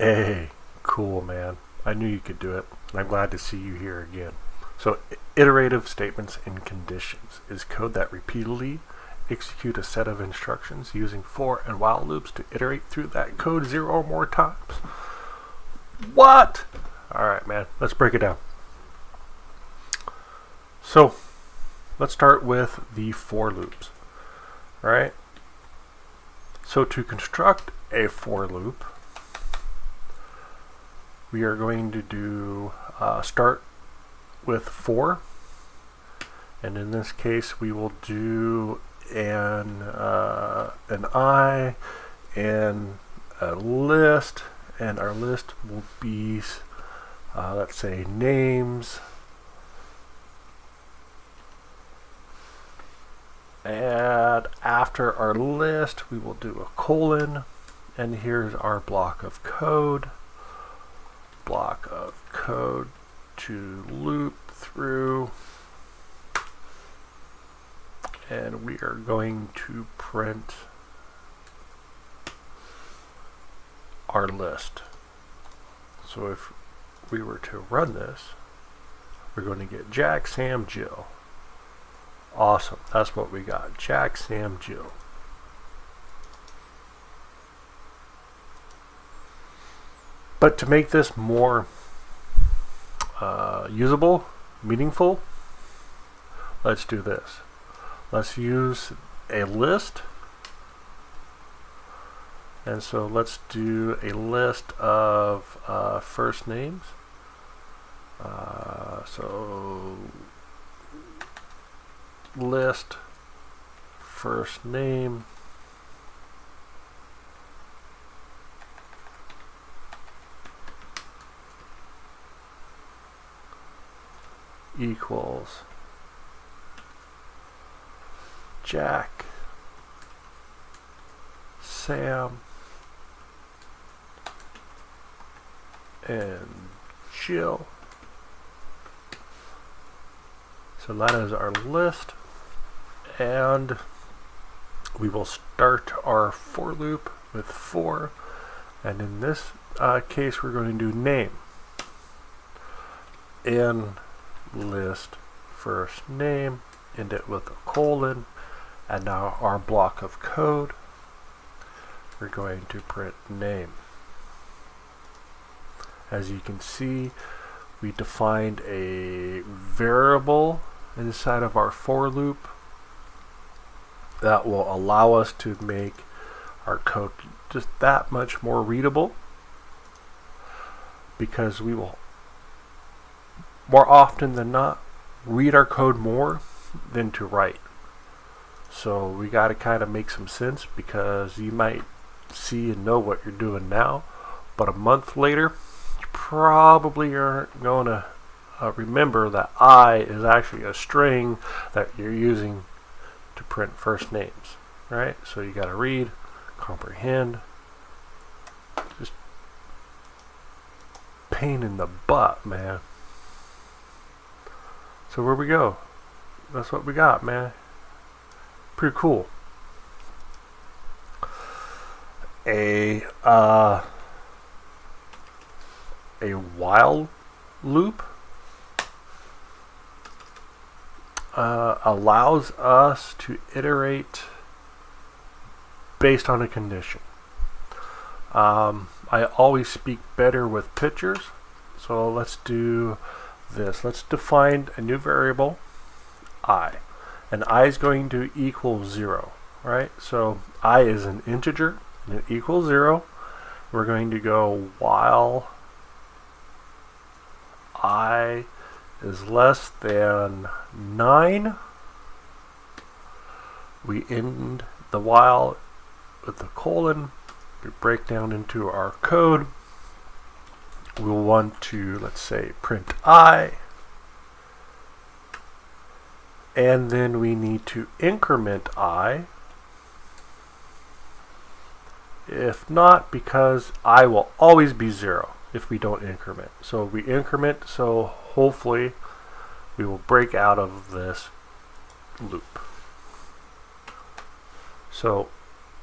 Hey, cool, man. I knew you could do it, and I'm glad to see you here again. So, iterative statements and conditions is code that repeatedly execute a set of instructions using for and while loops to iterate through that code 0 or more times. What? Alright, man, let's break it down. So, let's start with the for loops. Right? So, to construct a for loop, we are going to do start with for, and in this case we will do an I and a list, and our list will be let's say names, and after our list we will do a colon, and here's our block of code to loop through, and we are going to print our list. So if we were to run this, we're going to get Jack, Sam, Jill. Awesome, that's what we got, Jack, Sam, Jill. But to make this more usable, meaningful, let's do this. Let's use a list. And so let's do a list of first names. So list first name equals Jack, Sam, and Jill. So that is our list, and we will start our for loop with for, and in this case we're going to do name in list first name, end it with a colon, and now our block of code, we're going to print name. As you can see, we defined a variable inside of our for loop that will allow us to make our code just that much more readable, because we will more often than not read our code more than to write. So we got to kind of make some sense, because you might see and know what you're doing now, but a month later you probably aren't going to remember that I is actually a string that you're using to print first names, right? So you got to read, comprehend. Just pain in the butt, man. So where we go, that's what we got, man. Pretty cool. A while loop allows us to iterate based on a condition. I always speak better with pictures, so let's do this. Let's define a new variable, I, and I is going to equal 0, right? So I is an integer and it equals 0. We're going to go while I is less than 9. We end the while with a colon. We break down into our code. We'll want to, let's say, print I, and then we need to increment I. If not, because I will always be 0 if we don't increment. So we increment, so hopefully we will break out of this loop. So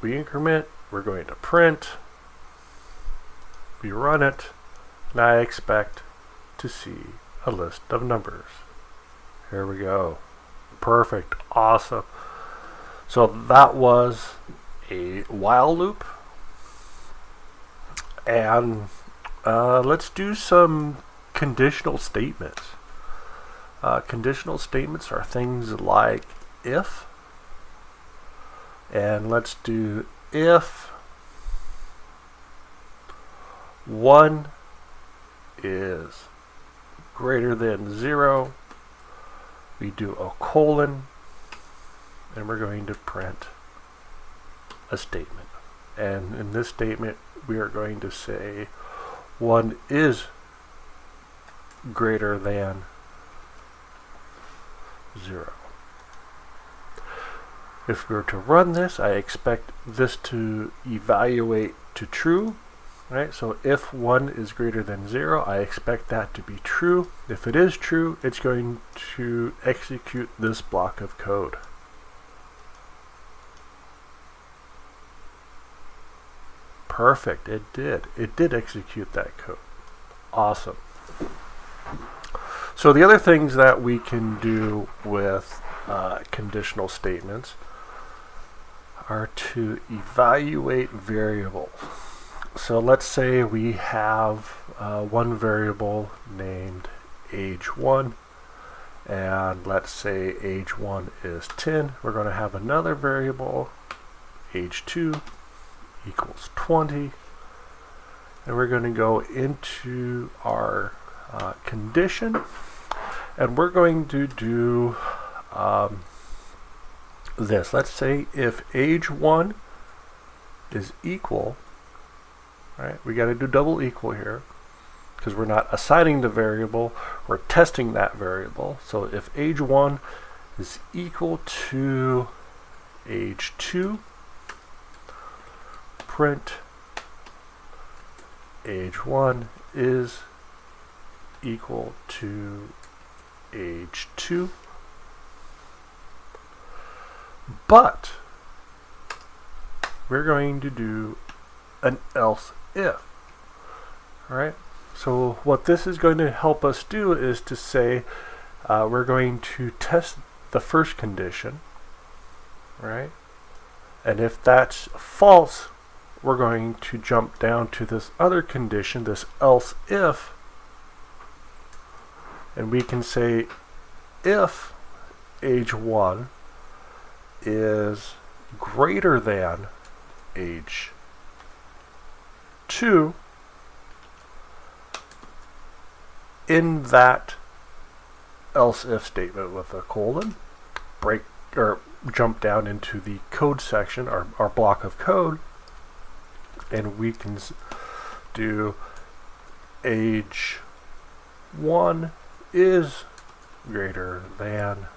we increment, we're going to print, We run it, and I expect to see a list of numbers. Here we go. Perfect. Awesome. So that was a while loop. And let's do some conditional statements. Conditional statements are things like if. And let's do if 1 is greater than 0. We do a colon, and we're going to print a statement. And in this statement, we are going to say 1 is greater than 0. If we were to run this, I expect this to evaluate to true. Right? So if 1 is greater than 0, I expect that to be true. If it is true, it's going to execute this block of code. Perfect, it did. It did execute that code. Awesome. So the other things that we can do with conditional statements are to evaluate variables. So let's say we have one variable named age1, and let's say age1 is 10. We're going to have another variable, age2 equals 20, and we're going to go into our condition, and we're going to do this. Let's say if age1 is equal, right, we got to do double equal here because we're not assigning the variable, we're testing that variable. So if age1 is equal to age2, print age1 is equal to age2, but we're going to do an else if. Alright, so what this is going to help us do is to say we're going to test the first condition, right? And if that's false, we're going to jump down to this other condition, this else if, and we can say if age1 is greater than age2, in that else if statement with a colon, break or jump down into the code section, our block of code, and we can do age1 is greater than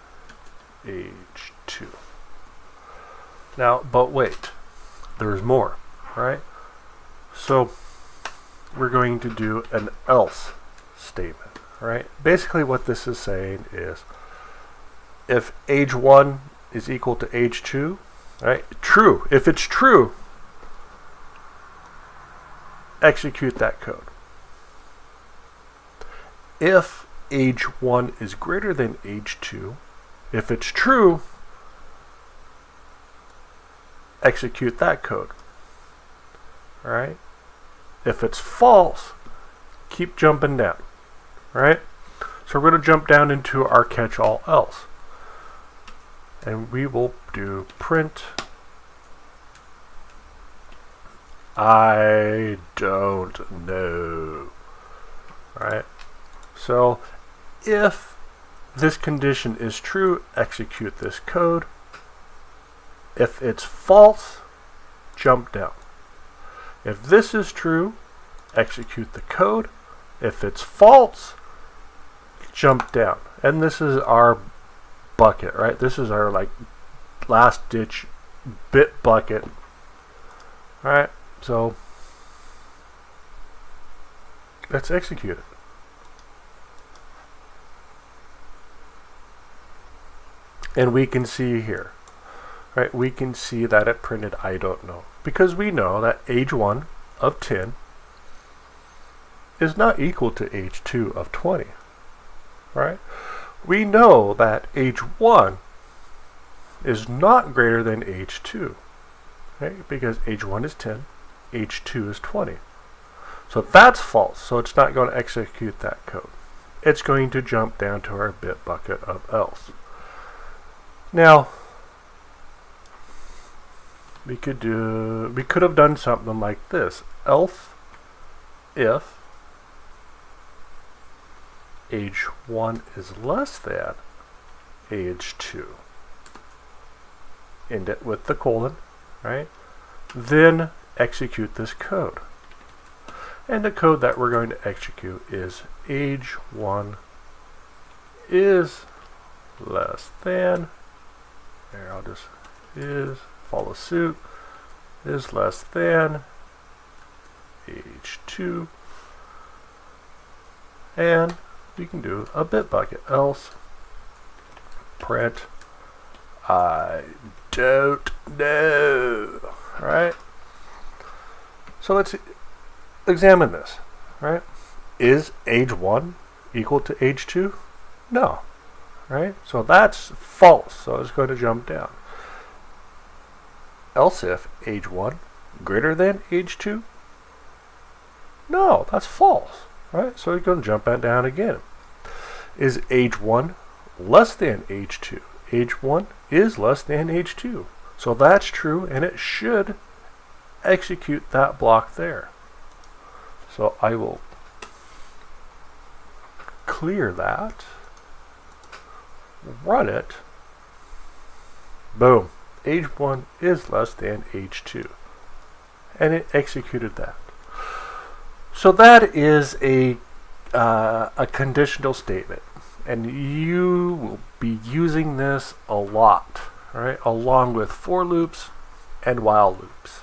age2. Now, but wait, there's more, right? So we're going to do an else statement, right? Basically what this is saying is if age1 is equal to age2, right? True. If it's true, execute that code. If age1 is greater than age2, if it's true, execute that code. Alright? If it's false, keep jumping down. Alright? So we're going to jump down into our catch-all else. And we will do print I don't know. Alright? So if this condition is true, execute this code. If it's false, jump down. If this is true, execute the code. If it's false, jump down. And this is our bucket, right? This is our like last ditch bit bucket. Alright, so let's execute it. And we can see here, right? We can see that it printed I don't know, because we know that age1 of 10 is not equal to age2 of 20, right? We know that age1 is not greater than age2, right? Because age1 is 10, age2 is 20. So that's false, so it's not going to execute that code. It's going to jump down to our bit bucket of else. Now, we could have done something like this. Else if age1 is less than age2. End it with the colon, right? Then execute this code. And the code that we're going to execute is age1 is less than, there I'll just, is, follow suit, is less than age2. And we can do a bit bucket, else print I don't know, right? So let's examine this, right? Is age1 equal to age2? No, right? So that's false, so it's going to jump down. Else if age1 greater than age2? No, that's false, right? So it's going to jump back down again. Is age1 less than age2? Age1 is less than age2. So that's true, and it should execute that block there. So I will clear that, run it, boom, age1 is less than age2, and it executed that. So that is a conditional statement, and you will be using this a lot, right, along with for loops and while loops.